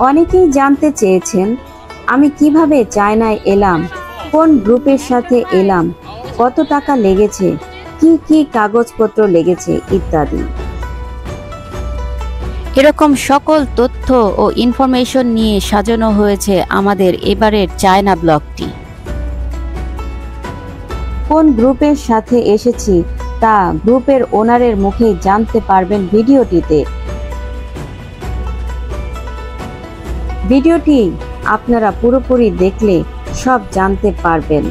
অনেকেই জানতে চেয়েছেন আমি কিভাবে চায়নায় এলাম, কোন গ্রুপের সাথে এলাম, কত টাকা লেগেছে, কি কি কাগজপত্র লেগেছে ইত্যাদি। এরকম সকল তথ্য ও ইনফরমেশন নিয়ে সাজানো হয়েছে আমাদের এবারের চায়না ব্লগটি। কোন গ্রুপের সাথে এসেছি তা গ্রুপের ওনারের মুখেই জানতে পারবেন ভিডিওটিতে। ভিডিওটি আপনারা পুরোপুরি দেখলে সব জানতে পারবেন,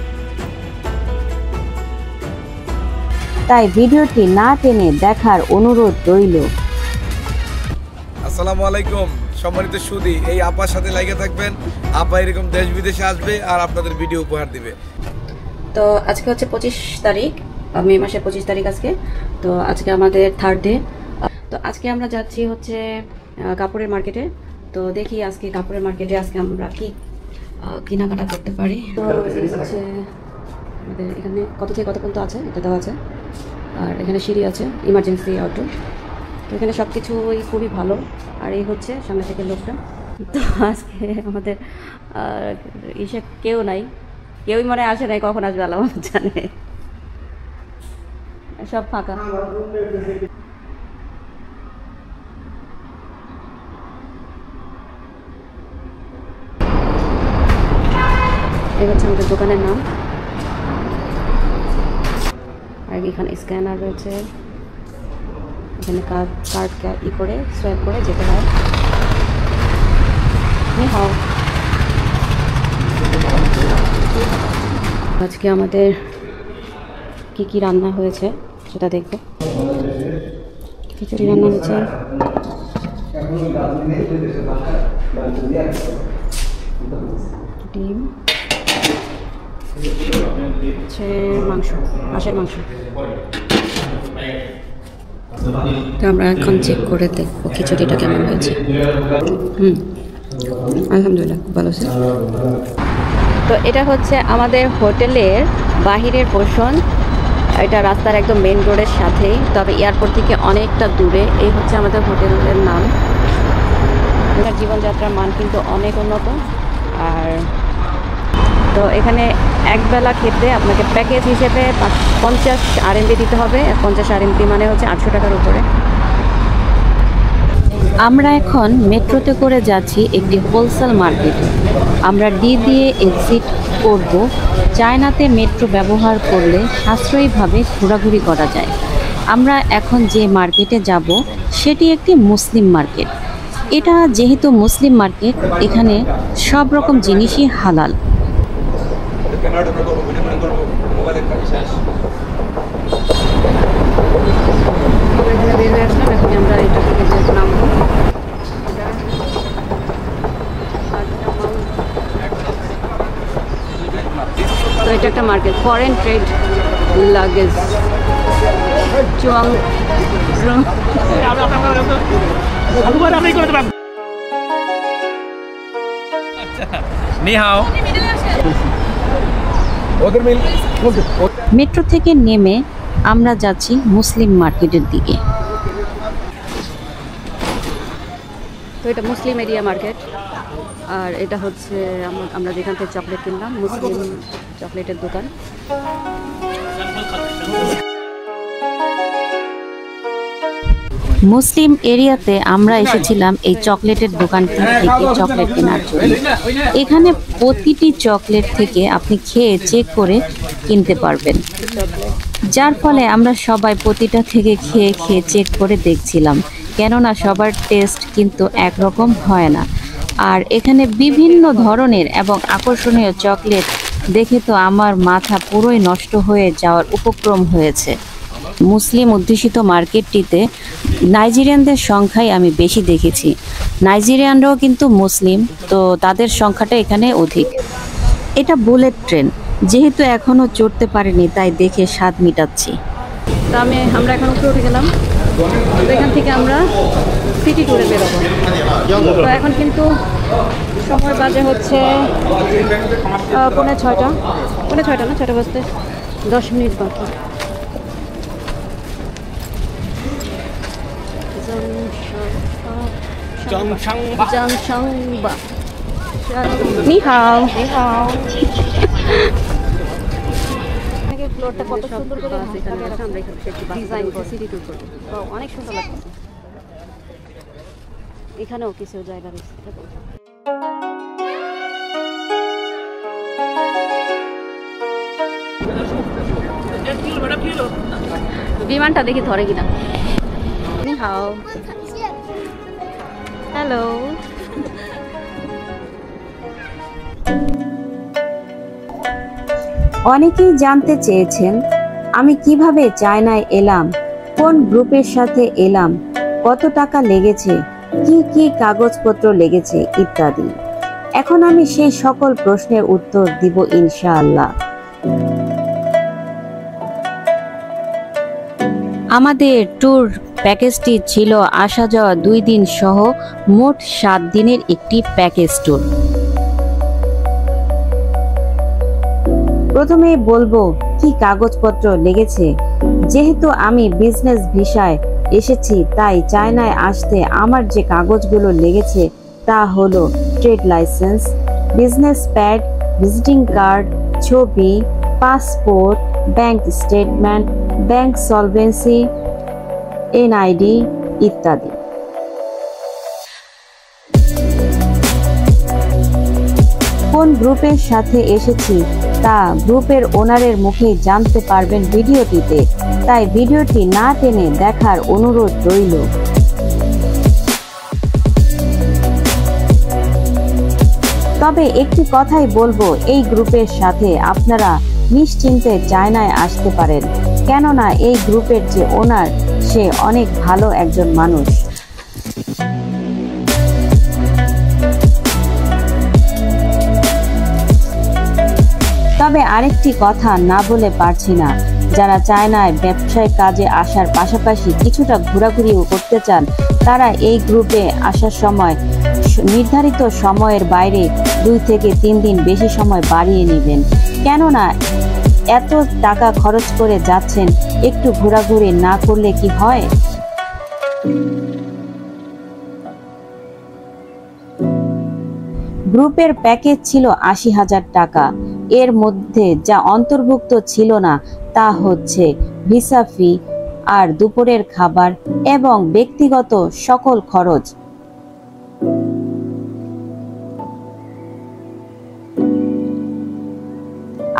তাই ভিডিওটি না টেনে দেখার অনুরোধ রইল। আসসালামু আলাইকুম সম্মানিত সুধী, এই আপার সাথে লাগিয়ে থাকবেন। আপা এরকম দেশ বিদেশে আসবে আর আপনাদের ভিডিও উপহার দিবে। তো আজকে হচ্ছে 25 তারিখ, মে মাসের 25 তারিখ আজকে। তো আজকে আমাদের থার্ড ডে। তো আজকে আমরা যাচ্ছি হচ্ছে কাপড়ের মার্কেটে। তো দেখি আজকে কাপড়ের মার্কেটে আজকে আমরা কি কেনাকাটা করতে পারি। তো হচ্ছে আমাদের এখানে কত থেকে কত পর্যন্ত আছে এটা দেওয়া আছে, আর এখানে সিঁড়ি আছে, ইমার্জেন্সি অটো। তো এখানে সব কিছুই খুবই ভালো। আর এই হচ্ছে সামনে থেকে লোকটা। তো আজকে আমাদের ইসে কেউ নাই, কেউই মনে আসে নাই, কখন আসবে আল্লাহ জানে, সব ফাঁকা। এই হচ্ছে আমাদের দোকানের নাম। আর এখানে স্ক্যানার রয়েছে, এখানে কার্ড ই করে সোয়াইপ করে যেতে হয়। আজকে আমাদের কি কি রান্না হয়েছে সেটা দেখব। খিচুড়ি রান্না হয়েছে, ডিম, হচ্ছে মাংস, হাঁসের মাংস। তো আমরা এখন চেক করে দেখবো খিচুড়িটা কেমন হয়েছে। আলহামদুলিল্লাহ খুব ভালো আছে। তো এটা হচ্ছে আমাদের হোটেলের বাহিরের পোর্শন। এটা রাস্তার একদম মেন রোডের সাথেই, তবে এয়ারপোর্ট থেকে অনেকটা দূরে। এই হচ্ছে আমাদের হোটেলের নাম। এটার জীবনযাত্রার মান কিন্তু অনেক উন্নত। আর তো এখানে একবেলা খেতে আপনাকে প্যাকেজ হিসেবে 50 RMB দিতে হবে। 50 RMB মানে হচ্ছে 800 টাকার উপরে। আমরা এখন মেট্রোতে করে যাচ্ছি একটি হোলসেল মার্কেটে। আমরা ডি দিয়ে এক্সিট করব। চায়নাতে মেট্রো ব্যবহার করলে সাশ্রয়ীভাবে ঘোরাঘুরি করা যায়। আমরা এখন যে মার্কেটে যাব সেটি একটি মুসলিম মার্কেট। এটা যেহেতু মুসলিম মার্কেট, এখানে সব রকম জিনিসই হালাল। আমরা এটা থেকে নামবো। তো এটা একটা market, foreign trade luggage Cheung. Metro থেকে নেমে আমরা যাচ্ছি মুসলিম মার্কেটের দিকে। তো এটা মুসলিম এরিয়া মার্কেট। আর এটা হচ্ছে আমরা যেখান থেকে চকলেট কিনলাম, মুসলিম চকলেটের দোকান। মুসলিম এরিয়াতে আমরা এসেছিলাম এই চকলেটের দোকানটি থেকে চকলেট কেনার জন্য। এখানে প্রতিটি চকলেট থেকে আপনি খেয়ে চেক করে কিনতে পারবেন, যার ফলে আমরা সবাই প্রতিটা থেকে খেয়ে খেয়ে চেক করে দেখছিলাম, কেননা সবার টেস্ট কিন্তু একরকম হয় না। আর এখানে বিভিন্ন ধরনের এবং আকর্ষণীয় চকলেট দেখে তো আমার মাথা পুরোই নষ্ট হয়ে যাওয়ার উপক্রম হয়েছে। মুসলিম অধ্যুষিত মার্কেটটিতে নাইজেরিয়ানদের সংখ্যাই আমি বেশি দেখেছি। নাইজেরিয়ানরাও কিন্তু মুসলিম, তো তাদের সংখ্যাটা এখানে অধিক। এটা বুলেট ট্রেন, যেহেতু এখনও চড়তে পারিনি তাই দেখে স্বাদ মিটাচ্ছি। তো আমরা এখন উপরে উঠে গেলাম। তো এখান থেকে আমরা সিটি ট্যুরে বেরোবো। তো এখন কিন্তু সময় বাজে হচ্ছে 6:45। 6:45 না, 6টা বাজতে 10 মিনিট বাকি। 张生吧。你好，你好。ফ্লোরটা কত সুন্দর করে ডিজাইন করে সিটি টুর করব। অনেক সুন্দর লাগছে। এখানেও কিছু জায়গা রয়েছে। বিমানটা দেখি ধরে কিনা। নি হাও, হ্যালো। অনেকেই জানতে চেয়েছেন আমি কিভাবে চায়নায় এলাম, কোন গ্রুপের সাথে এলাম, কত টাকা লেগেছে, কি কি কাগজপত্র লেগেছে ইত্যাদি। এখন আমি সেই সকল প্রশ্নের উত্তর দিব ইনশাআল্লাহ। আমাদের ট্যুর প্যাকেজটি ছিল আসা যাওয়া 2 দিন সহ মোট 7 দিনের একটি প্যাকেজ ট্যুর। প্রথমে বলবো কি কাগজপত্র লেগেছে। যেহেতু আমি বিজনেস ভিসায় এসেছি, তাই চায়নায় আসতে আমার যে কাগজগুলো লেগেছে তা হলো trade licence, business pad, visiting card, ছবি, passport, bank statement, bank solvency, NID ইত্যাদি। কোন গ্রুপের সাথে এসেছি তা গ্রুপের ওনারের মুখে জানতে পারবেন ভিডিওটিতে, তাই ভিডিওটি না টেনে দেখার অনুরোধ রইল। তবে একটি কথাই বলবো, এই গ্রুপের সাথে আপনারা নিশ্চিন্তে চায়নায় আসতে পারেন, কেননা এই গ্রুপের যে ওনার সে অনেক ভালো একজন মানুষ। তবে আরেকটি কথা না বলে পারছি না, যারা চায়নায় ব্যবসায় কাজে আসার পাশাপাশি কিছুটা ঘোরাঘুরিও করতে চান, তারা এই গ্রুপে আসার সময় নির্ধারিত সময়ের বাইরে 2 থেকে 3 দিন বেশি সময় বাড়িয়ে নেবেন, কেননা এত টাকা খরচ করে যাচ্ছেন, একটু ঘোরাঘুরি না করলে কি হয়। গ্রুপের প্যাকেজ ছিল 80,000 টাকা। এর মধ্যে যা অন্তর্ভুক্ত ছিল না তা হচ্ছে ভিসা ফি আর দুপুরের খাবার এবং ব্যক্তিগত সকল খরচ।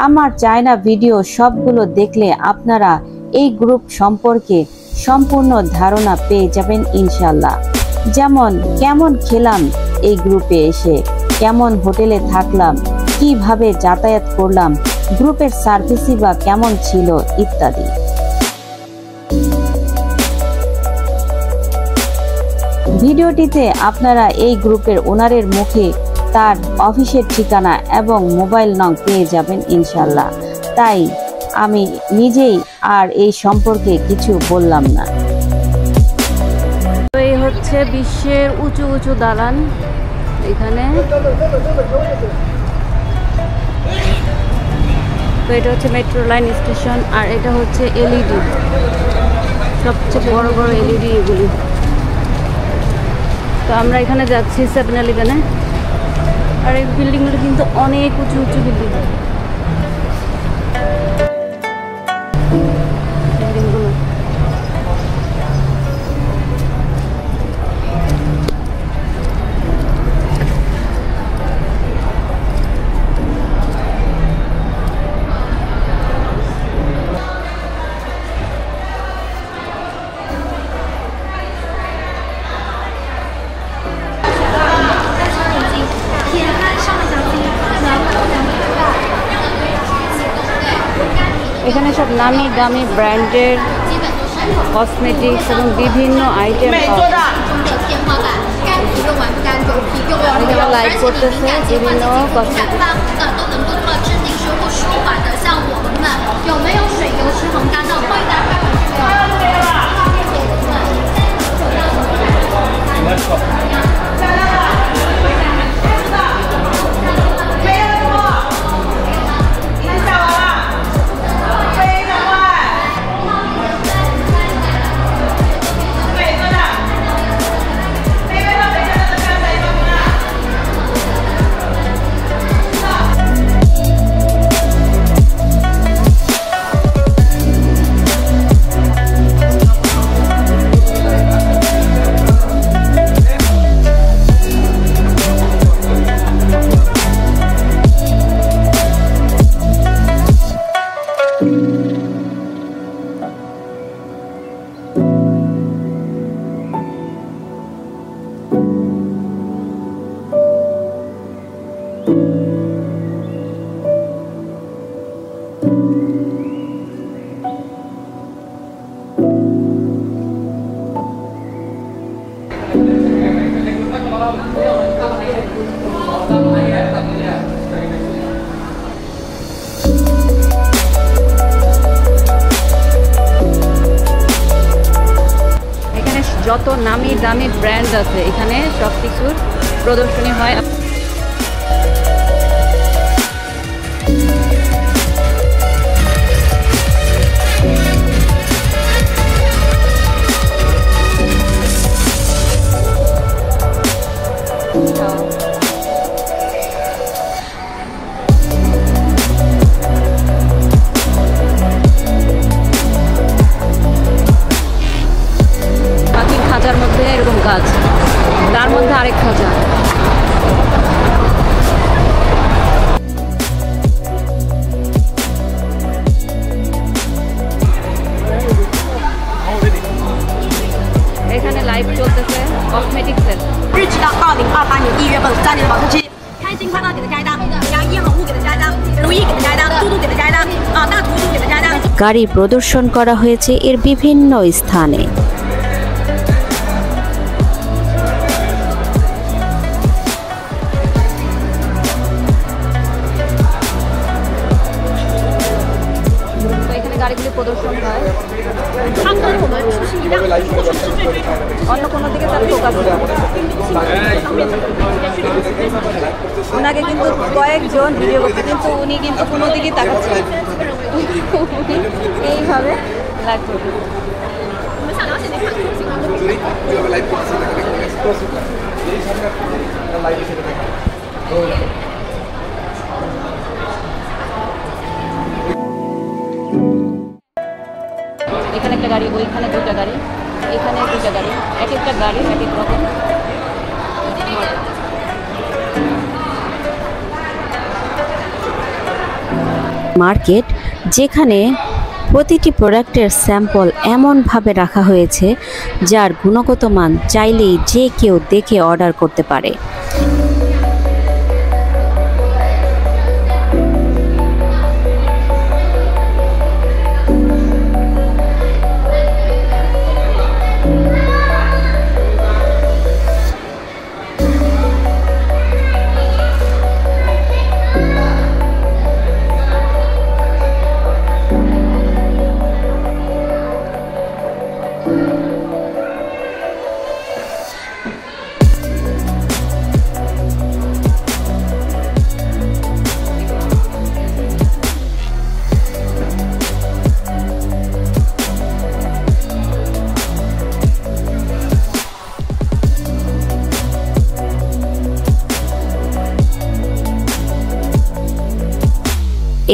আমার চায়না ভিডিও সবগুলো দেখলে আপনারা এই গ্রুপ সম্পর্কে সম্পূর্ণ ধারণা পেয়ে যাবেন ইনশাল্লাহ। যেমন কেমন খেলাম এই গ্রুপে এসে, কেমন হোটেলে থাকলাম, কিভাবে যাতায়াত করলাম, গ্রুপের সার্ভিসই বা কেমন ছিল ইত্যাদি। ভিডিওটিতে আপনারা এই গ্রুপের ওনারের মুখে তার অফিসের ঠিকানা এবং মোবাইল নং পেয়ে যাবেন ইনশাল্লাহ, তাই আমি নিজেই আর এই সম্পর্কে কিছু বললাম না। এই হচ্ছে বিশ্বের উঁচু উঁচু দালান। এখানে তো এটা হচ্ছে মেট্রো লাইন স্টেশন, আর এটা হচ্ছে এলইডি, সবচেয়ে বড় বড় এলইডি এগুলি। তো আমরা এখানে যাচ্ছি 7-Eleven-এ, আর এই বিল্ডিংগুলো কিন্তু অনেক উঁচু উঁচু বিল্ডিং। এখানে সব নামি দামি ব্র্যান্ডের কসমেটিক্স এবং বিভিন্ন আইটেম লাইক করতেছে, বিভিন্ন কসমেটিক্স। যত নামি দামি ব্র্যান্ড আছে এখানে সব কিছুর প্রদর্শনী হয়। খাঁচার মধ্যে এরকম কাজ, তার মধ্যে আরেক খাঁচা। এখানে লাইভ চলতেছে কসমেটিক্সের।日期到2028年1月份3年的保质期。开心快乐给的加一单，杨一好物给的加一单，如意给的加一单，嘟嘟给的加一单，大图图给的加一单。গাড়ি প্রদর্শন করা হয়েছে এর বিভিন্ন স্থানে। গাড়িগুলি প্রদর্শন হয় অন্য কোনো দিকে তার ফোকাস। ওনাকে কিন্তু কয়েকজন ভিডিও করছে কিন্তু উনি কিন্তু কোনো দিকেই তাকাচ্ছেন এইভাবে লাইভ করবে। এখানে একটা গাড়ি, ওইখানে দুইটা গাড়ি, এখানে দুইটা গাড়ি, এক একটা গাড়ি এক এক রকম। মার্কেট যেখানে প্রতিটি প্রোডাক্টের স্যাম্পল এমনভাবে রাখা হয়েছে যার গুণগত মান চাইলেই যে কেউ দেখে অর্ডার করতে পারে।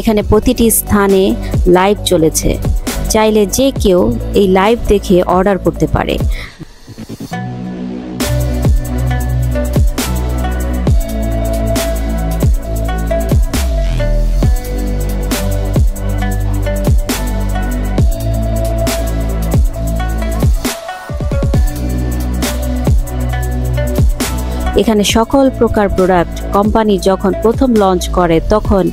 এখানে প্রতিটি স্থানে লাইভ চলেছে, চাইলে যে কেউ এই লাইভ দেখে অর্ডার করতে পারে। এখানে সকল প্রকার প্রোডাক্ট কোম্পানি যখন প্রথম লঞ্চ করে তখন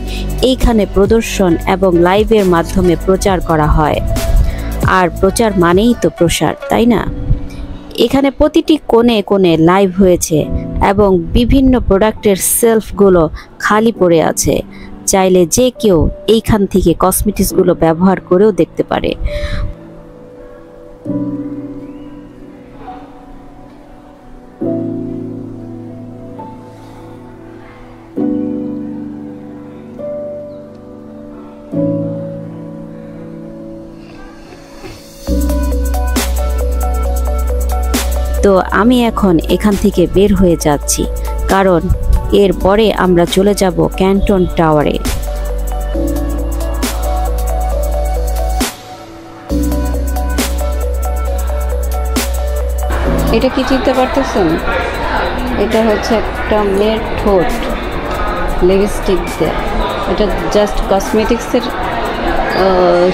এইখানে প্রদর্শন এবং লাইভের মাধ্যমে প্রচার করা হয়। আর প্রচার মানেই তো প্রসার, তাই না? এখানে প্রতিটি কোণে কোণে লাইভ হয়েছে এবং বিভিন্ন প্রোডাক্টের সেলফগুলো খালি পড়ে আছে, চাইলে যে কেউ এইখান থেকে কসমেটিক্সগুলো ব্যবহার করেও দেখতে পারে। তো আমি এখন এখান থেকে বের হয়ে যাচ্ছি, কারণ এরপরে আমরা চলে যাব ক্যান্টন টাওয়ারে। এটা কি চিনতে পারতেছেন? এটা হচ্ছে একটা মেয়ের ঠোঁট লিপস্টিক দিয়ে। এটা জাস্ট কসমেটিক্সের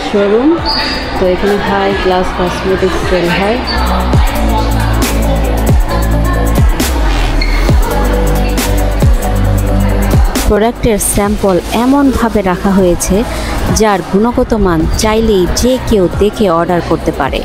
শোরুম। তো এখানে হাই ক্লাস কসমেটিক্স সেল হয়। প্রোডাক্টের স্যাম্পল এমনভাবে রাখা হয়েছে যার গুণগত মান চাইলেই যে কেউ দেখে অর্ডার করতে পারে।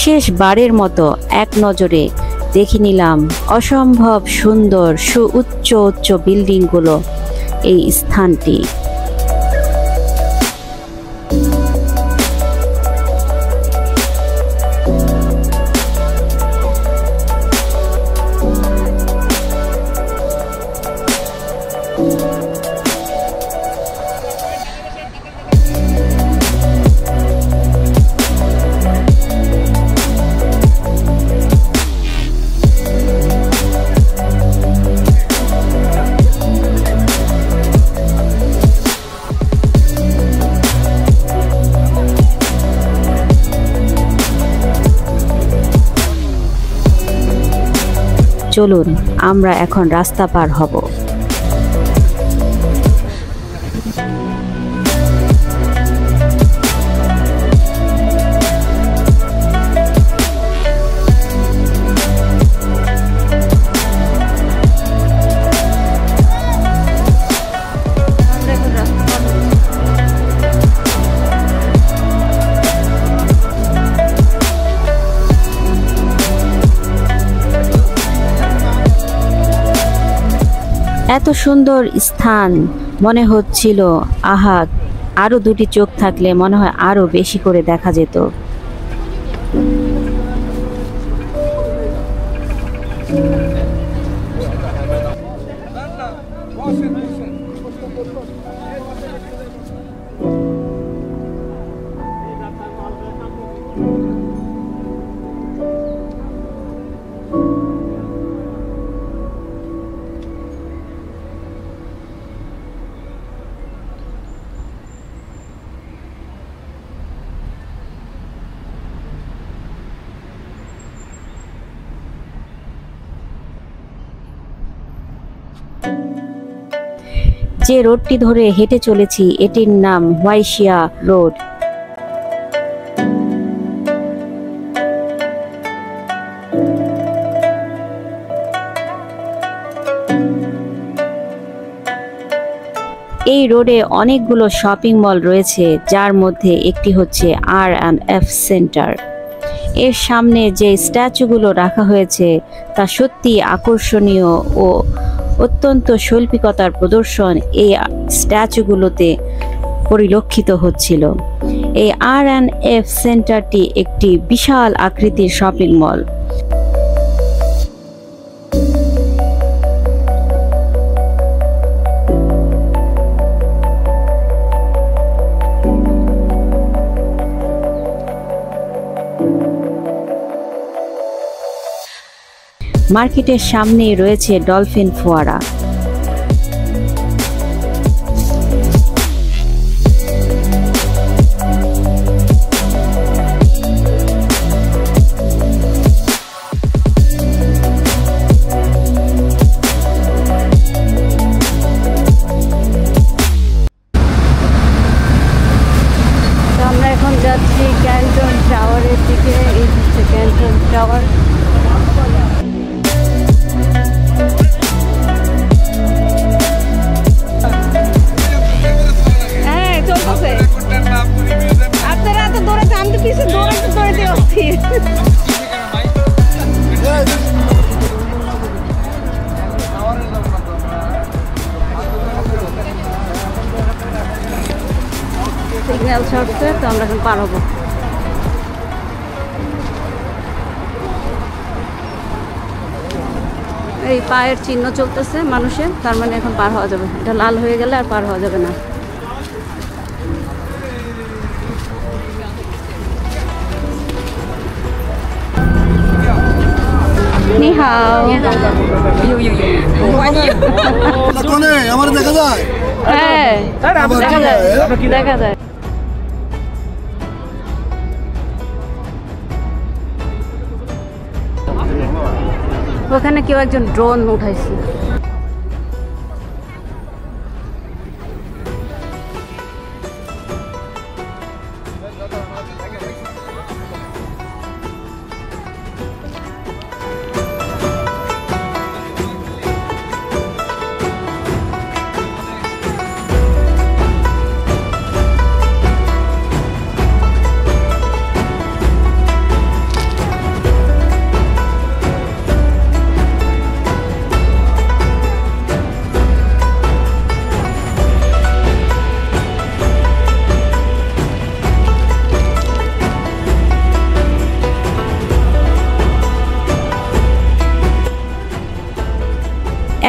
শেষবারের মতো এক নজরে দেখে নিলাম অসম্ভব সুন্দর সুউচ্চ উচ্চ বিল্ডিংগুলো এই স্থানটি। চলুন আমরা এখন রাস্তা পার হব। এত সুন্দর স্থান মনে হচ্ছিল, আহা, আরো দুটি চোখ থাকলে মনে হয় আরো বেশি করে দেখা যেত। যে রোডটি ধরে হেঁটে চলেছি এটির নাম ওয়াইশিয়া রোড। এই রোডে অনেকগুলো শপিং মল রয়েছে, যার মধ্যে একটি হচ্ছে R&F সেন্টার। এর সামনে যে স্ট্যাচুগুলো রাখা হয়েছে তা সত্যি আকর্ষণীয় ও অত্যন্ত শৈল্পিকতার প্রদর্শন এই স্ট্যাচুগুলোতে পরিলক্ষিত হচ্ছিল। এই R&F সেন্টারটি একটি বিশাল আকৃতির শপিং মল। মার্কেটের সামনেই রয়েছে ডলফিন ফোয়ারা। আমরা এখন যাচ্ছি ক্যান্টন টাওয়ারের দিকে। এই হচ্ছে ক্যান্টন টাওয়ার। আপনারা তো দৌড়াতে, আমি তো পিছনে দৌড়াতে অস্থির। সিগন্যাল ছাড়ছে, তো আমরা এখন পার হবো। এই পায়ের চিহ্ন চলতেছে মানুষের, তার মানে এখন পার হওয়া যাবে। এটা লাল হয়ে গেলে আর পার হওয়া যাবে না। নি হাও। আমার দেখা যায়, হ্যাঁ দেখা যায়, দেখা যায়। ওখানে কেউ একজন ড্রোন উঠাইছে।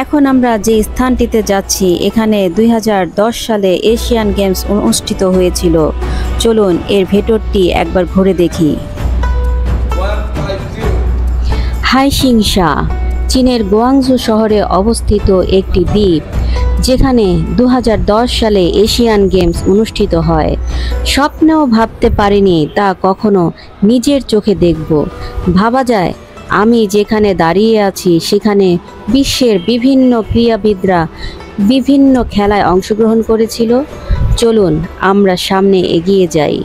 এখন আমরা যে স্থানটিতে যাচ্ছি এখানে 2010 সালে এশিয়ান গেমস অনুষ্ঠিত হয়েছিল। চলুন এর ভেতরটি একবার ঘুরে দেখি। হাইশিংশা চীনের গুয়াংজু শহরে অবস্থিত একটি দ্বীপ, যেখানে 2010 সালে এশিয়ান গেমস অনুষ্ঠিত হয়। স্বপ্নেও ভাবতে পারিনি তা কখনো নিজের চোখে দেখব। ভাবা যায় আমি যেখানে দাঁড়িয়ে আছি সেখানে বিশ্বের বিভিন্ন ক্রীড়াবিদরা বিভিন্ন খেলায় অংশগ্রহণ করেছিল। চলুন আমরা সামনে এগিয়ে যাই।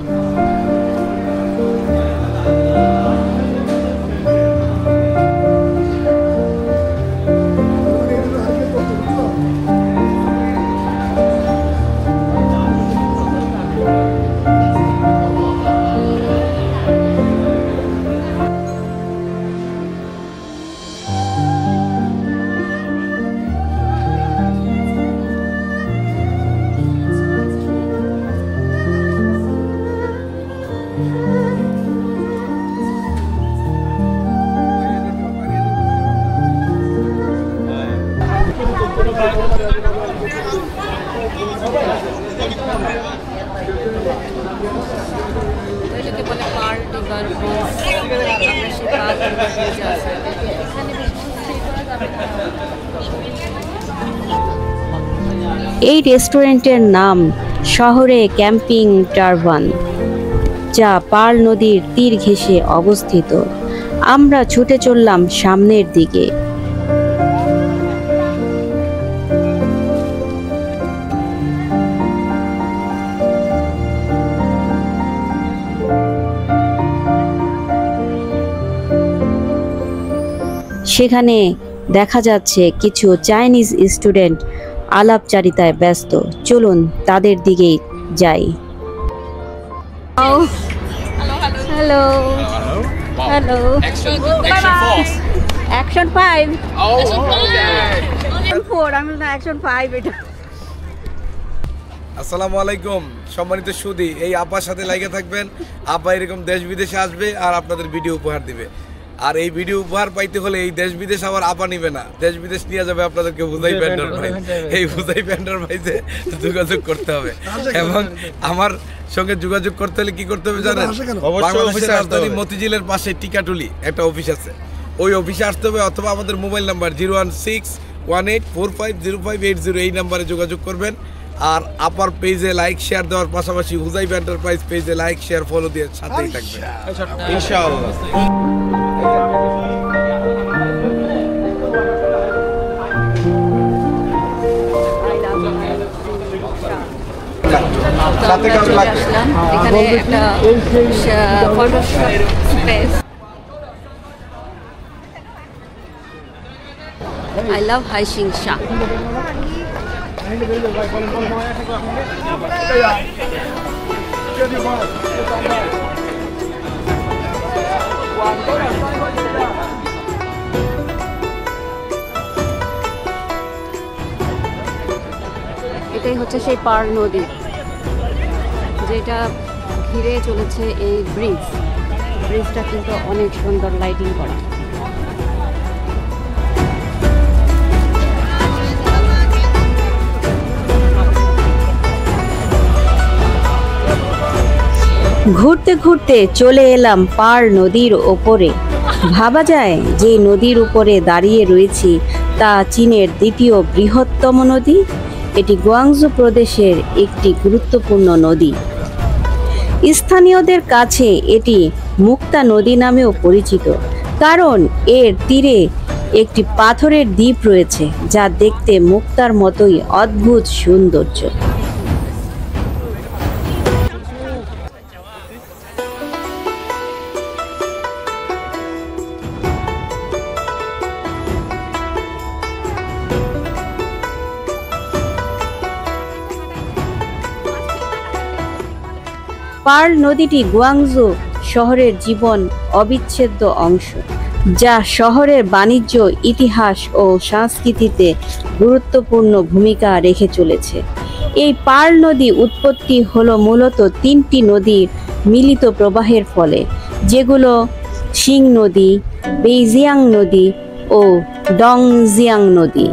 এই রেস্টুরেন্টের নাম শহরে ক্যাম্পিং টারবান, যা পার্ল নদীর তীর ঘেঁষে অবস্থিত। আমরা ছুটে চললাম সামনের দিকে। সেখানে দেখা যাচ্ছে কিছু চাইনিজ স্টুডেন্ট আলাপচারিতায় ব্যস্ত। চলুন তাদের দিকেই যাই। Hello hello, action 5। অ্যাকশন 5 এটা। আসসালামু আলাইকুম সম্মানিত সুধী, এই আপার সাথে লাগে থাকবেন। আপা এরকম দেশ বিদেশে আসবে আর আপনাদের ভিডিও উপহার দিবে। আর এই ভিডিও উপহার পাইতে হলে এই দেশ বিদেশ আবার আপা নিবে না, দেশ বিদেশ নিয়ে যাবে আপনাদেরকে বুঝাই প্যান্ডার ভাই। এই বুঝাই প্যান্ডার ভাইতে যোগাযোগ করতে হবে এবং আমার সঙ্গে যোগাযোগ করতে হলে কি করতে হবে জানেন? বাংলাদেশের রাজধানী মতিঝিলের পাশে টিকাটুলি একটা অফিস আছে, ওই অফিসে আসতে হবে, অথবা আমাদের মোবাইল নাম্বার 01618450580 এই নাম্বারে যোগাযোগ করবেন। আর আপার পেজে লাইক শেয়ার দেওয়ার পাশাপাশি হুজাইফ এন্টারপ্রাইজ পেজে লাইক শেয়ার ফলো দিয়ে সাথেই থাকবেন ইনশাআল্লাহ। এখানে একটা ফটো স্পেস। I love হাইশিংশা। এটাই হচ্ছে সেই পার্ল নদী, যেটা ঘিরে চলেছে এই ব্রিজটা কিন্তু অনেক সুন্দর লাইটিং করা। ঘুরতে ঘুরতে চলে এলাম পার্ল নদীর ওপরে। ভাবা যায় যে নদীর উপরে দাঁড়িয়ে রয়েছি তা চীনের দ্বিতীয় বৃহত্তম নদী। এটি গুয়াংজু প্রদেশের একটি গুরুত্বপূর্ণ নদী। স্থানীয়দের কাছে এটি মুক্তা নদী নামেও পরিচিত, কারণ এর তীরে একটি পাথরের দ্বীপ রয়েছে যা দেখতে মুক্তার মতোই অদ্ভুত সৌন্দর্য। পার্ল নদীটি গুয়াংজু শহরের জীবন অবিচ্ছেদ্য অংশ, যা শহরের বাণিজ্য, ইতিহাস ও সংস্কৃতিতে গুরুত্বপূর্ণ ভূমিকা রেখে চলেছে। এই পার্ল নদী উৎপত্তি হলো মূলত 3টি নদীর মিলিত প্রবাহের ফলে, যেগুলো শিং নদী, বেইজিয়াং নদী ও ডংজিয়াং নদী।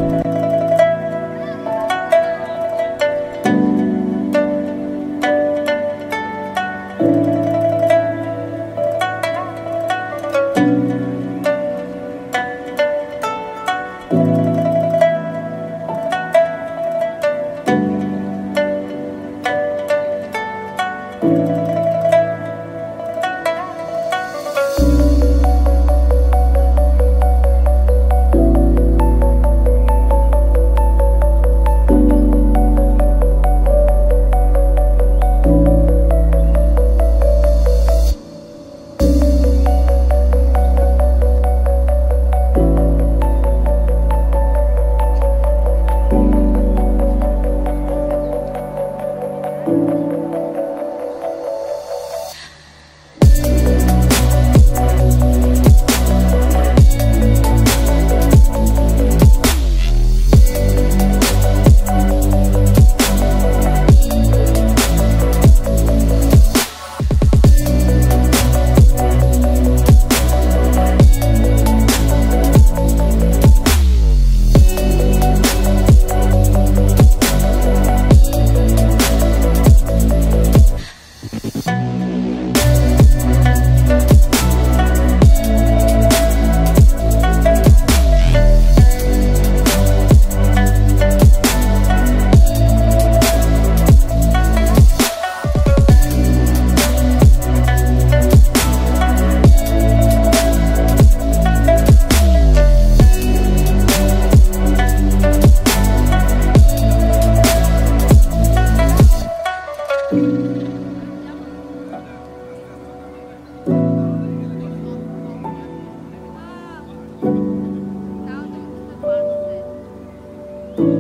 পর্যটকদের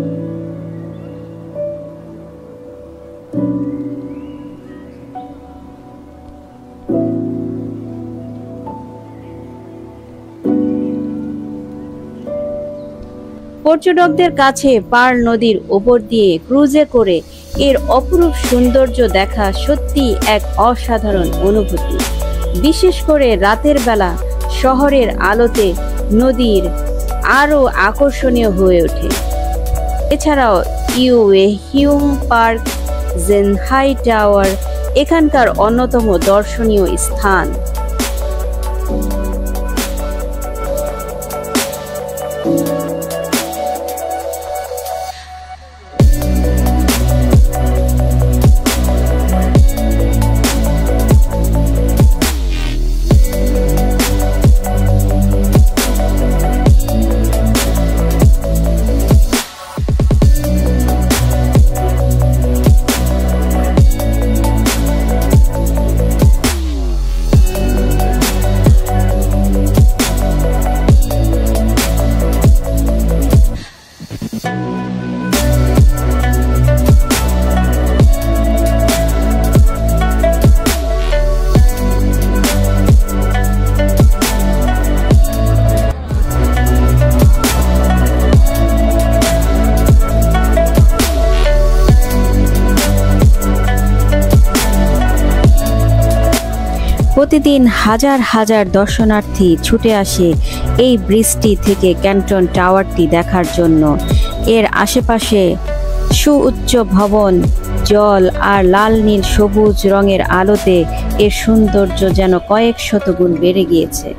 কাছে পার্ল নদীর উপর দিয়ে ক্রুজে করে এর অপরূপ সৌন্দর্য দেখা সত্যি এক অসাধারণ অনুভূতি। বিশেষ করে রাতের বেলা শহরের আলোতে নদীর আরো আকর্ষণীয় হয়ে ওঠে। এছাড়াও ইউহিউং পার্ক, জেনহাই টাওয়ার এখানকার অন্যতম দর্শনীয় স্থান। প্রতিদিন হাজার হাজার দর্শনার্থী ছুটে আসে এই ব্রিজটি থেকে ক্যান্টন টাওয়ারটি দেখার জন্য। এর আশেপাশে সুউচ্চ ভবন, জল আর লাল নীল সবুজ রঙের আলোতে এর সৌন্দর্য যেন কয়েক শতগুণ বেড়ে গিয়েছে।